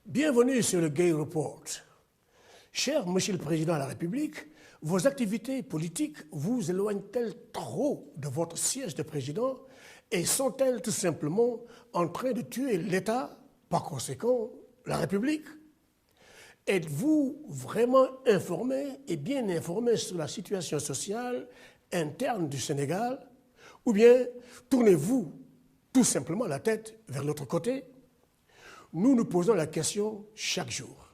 Bienvenue sur le Gay Report. Cher Monsieur le Président de la République, vos activités politiques vous éloignent-elles trop de votre siège de président et sont-elles tout simplement en train de tuer l'État, par conséquent la République? Êtes-vous vraiment informé et bien informé sur la situation sociale interne du Sénégal? Ou bien tournez-vous tout simplement la tête vers l'autre côté? Nous nous posons la question chaque jour.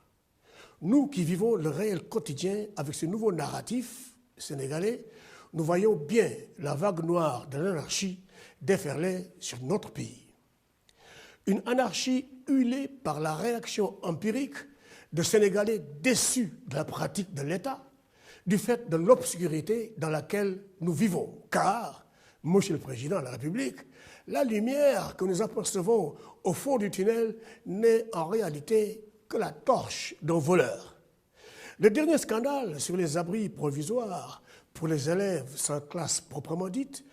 Nous qui vivons le réel quotidien avec ce nouveau narratif sénégalais, nous voyons bien la vague noire de l'anarchie déferler sur notre pays. Une anarchie huilée par la réaction empirique de Sénégalais déçus de la pratique de l'État, du fait de l'obscurité dans laquelle nous vivons. Car, Monsieur le Président de la République, la lumière que nous apercevons au fond du tunnel n'est en réalité que la torche d'un voleur. Le dernier scandale sur les abris provisoires pour les élèves sans classe proprement dite,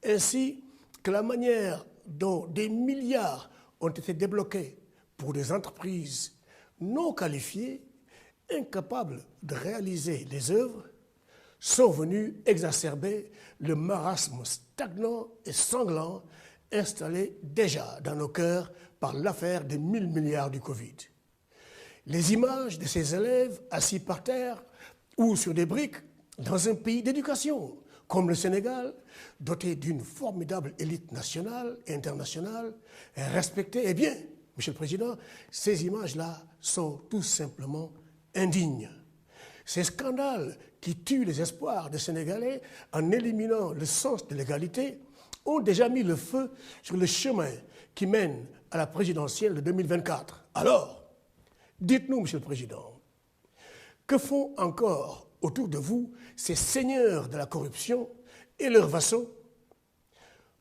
ainsi que la manière dont des milliards ont été débloqués pour des entreprises non qualifiées, incapables de réaliser les œuvres, sont venus exacerber le marasme stagnant et sanglant installé déjà dans nos cœurs par l'affaire des 1000 milliards du Covid. Les images de ces élèves assis par terre ou sur des briques dans un pays d'éducation comme le Sénégal, doté d'une formidable élite nationale et internationale, respectée, eh bien, Monsieur le Président, ces images-là sont tout simplement indignes. Ces scandales qui tuent les espoirs des Sénégalais en éliminant le sens de l'égalité ont déjà mis le feu sur le chemin qui mène à la présidentielle de 2024. Alors, dites-nous, Monsieur le Président, que font encore autour de vous ces seigneurs de la corruption et leurs vassaux?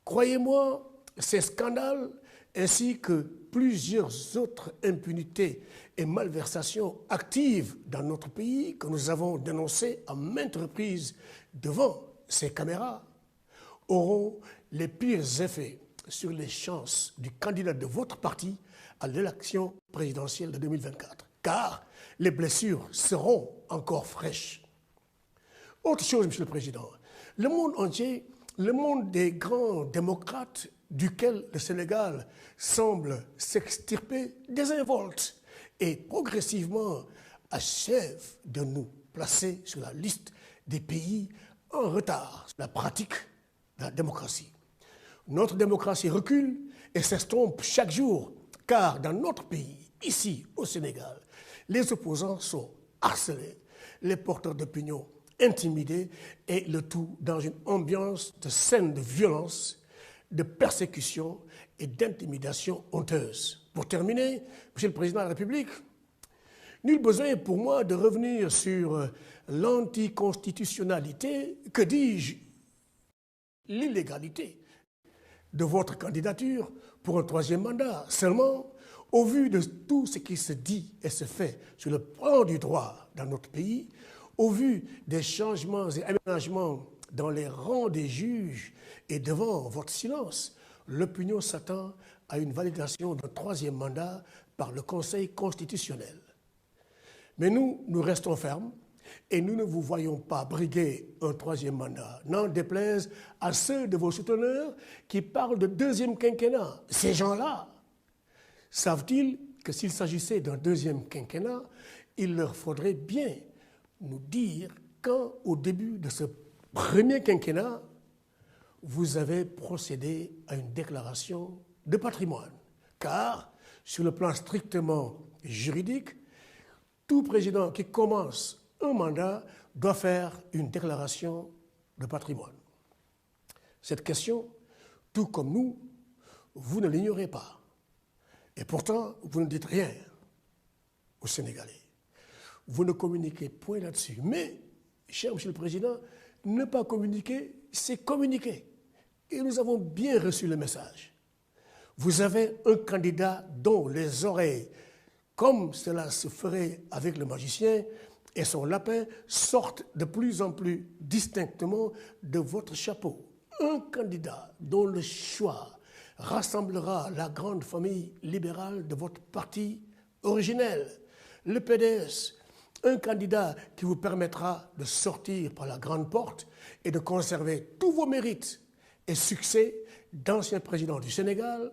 Croyez-moi, ces scandales ainsi que plusieurs autres impunités et malversations actives dans notre pays que nous avons dénoncées à maintes reprises devant ces caméras auront les pires effets sur les chances du candidat de votre parti à l'élection présidentielle de 2024, car les blessures seront encore fraîches. Autre chose, Monsieur le Président, le monde entier, le monde des grands démocrates duquel le Sénégal semble s'extirper, désinvolte et progressivement achève de nous placer sur la liste des pays en retard sur la pratique de la démocratie. Notre démocratie recule et s'estompe chaque jour, car dans notre pays, ici au Sénégal, les opposants sont harcelés, les porteurs d'opinion intimidés, et le tout dans une ambiance de scène de violence, de persécution et d'intimidation honteuse. Pour terminer, Monsieur le Président de la République, nul besoin pour moi de revenir sur l'anticonstitutionnalité, que dis-je, l'illégalité de votre candidature pour un troisième mandat. Seulement, au vu de tout ce qui se dit et se fait sur le plan du droit dans notre pays, au vu des changements et aménagements dans les rangs des juges et devant votre silence, l'opinion s'attend à une validation d'un troisième mandat par le Conseil constitutionnel. Mais nous restons fermes et nous ne vous voyons pas briguer un troisième mandat. N'en déplaise à ceux de vos souteneurs qui parlent de deuxième quinquennat. Ces gens-là, savent-ils que s'il s'agissait d'un deuxième quinquennat, il leur faudrait bien nous dire quand, au début de ce premier quinquennat, vous avez procédé à une déclaration de patrimoine. Car, sur le plan strictement juridique, tout président qui commence un mandat doit faire une déclaration de patrimoine. Cette question, tout comme nous, vous ne l'ignorez pas. Et pourtant, vous ne dites rien aux Sénégalais. Vous ne communiquez point là-dessus. Mais, cher Monsieur le Président, ne pas communiquer, c'est communiquer. Et nous avons bien reçu le message. Vous avez un candidat dont les oreilles, comme cela se ferait avec le magicien, et son lapin sortent de plus en plus distinctement de votre chapeau. Un candidat dont le choix rassemblera la grande famille libérale de votre parti originel, le PDS, un candidat qui vous permettra de sortir par la grande porte et de conserver tous vos mérites et succès d'ancien président du Sénégal,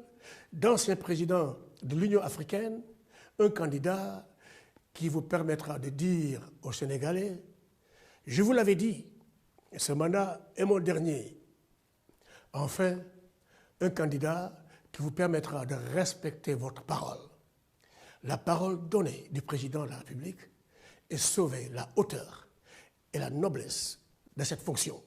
d'ancien président de l'Union africaine, un candidat qui vous permettra de dire aux Sénégalais, je vous l'avais dit, ce mandat est mon dernier. Enfin, un candidat qui vous permettra de respecter votre parole, la parole donnée du président de la République, et sauver la hauteur et la noblesse de cette fonction.